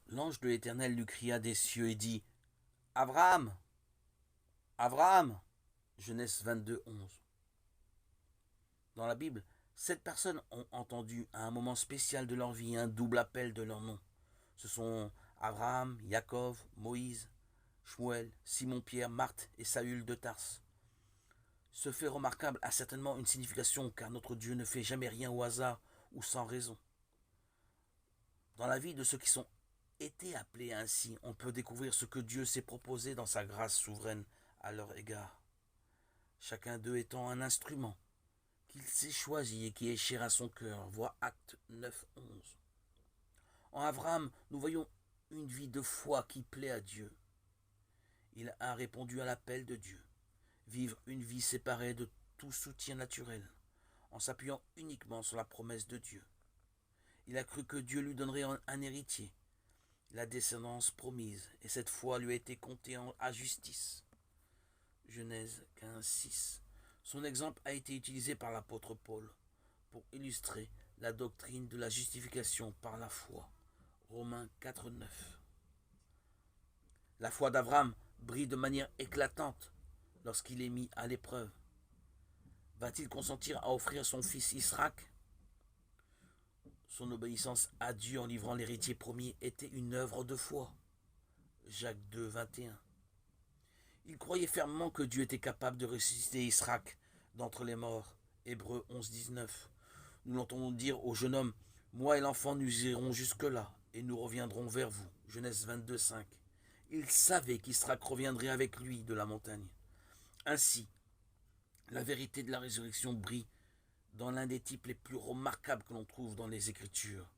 L'ange de l'Éternel lui cria des cieux et dit: Abraham, Abraham. Genèse 22, 11. Dans la Bible, 7 personnes ont entendu à un moment spécial de leur vie un double appel de leur nom. Ce sont Abraham, Jacob, Moïse, Shmuel, Simon-Pierre, Marthe et Saül de Tarse. Ce fait remarquable a certainement une signification, car notre Dieu ne fait jamais rien au hasard ou sans raison. Dans la vie de ceux qui sont été appelés ainsi, on peut découvrir ce que Dieu s'est proposé dans sa grâce souveraine à leur égard. Chacun d'eux étant un instrument qu'il s'est choisi et qui est cher à son cœur. Vois Acte 9, 11. En Abraham, nous voyons une vie de foi qui plaît à Dieu. Il a répondu à l'appel de Dieu. Vivre une vie séparée de tout soutien naturel, en s'appuyant uniquement sur la promesse de Dieu. Il a cru que Dieu lui donnerait un héritier, la descendance promise, et cette foi lui a été comptée à justice. Genèse 15, 6. Son exemple a été utilisé par l'apôtre Paul pour illustrer la doctrine de la justification par la foi. Romains 4, 9. La foi d'Abraham brille de manière éclatante lorsqu'il est mis à l'épreuve. Va-t-il consentir à offrir son fils Isaac? Son obéissance à Dieu en livrant l'héritier promis était une œuvre de foi. Jacques 2, 21. Il croyait fermement que Dieu était capable de ressusciter Isaac d'entre les morts. Hébreux 11, 19. Nous l'entendons dire au jeune homme: Moi et l'enfant, nous irons jusque-là, et nous reviendrons vers vous. Genèse 22, 5. Il savait qu'Isaac reviendrait avec lui de la montagne. Ainsi, la vérité de la résurrection brille dans l'un des types les plus remarquables que l'on trouve dans les Écritures.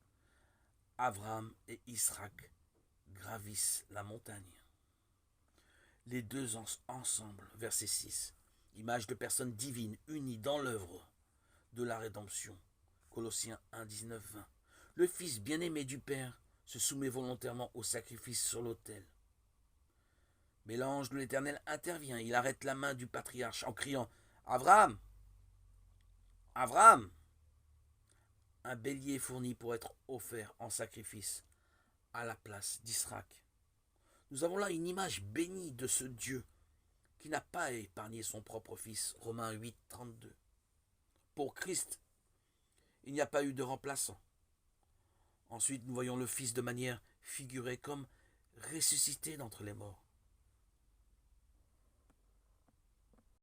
Abraham et Isaac gravissent la montagne. Les deux ensemble, verset 6, image de personnes divines unies dans l'œuvre de la rédemption. Colossiens 1, 19, 20. Le Fils bien-aimé du Père se soumet volontairement au sacrifice sur l'autel. Mais l'ange de l'Éternel intervient. Il arrête la main du patriarche en criant: Abraham, Abraham. Un bélier est fourni pour être offert en sacrifice à la place d'Isaac. Nous avons là une image bénie de ce Dieu qui n'a pas épargné son propre fils. Romains 8, 32. Pour Christ, il n'y a pas eu de remplaçant. Ensuite, nous voyons le Fils de manière figurée comme ressuscité d'entre les morts.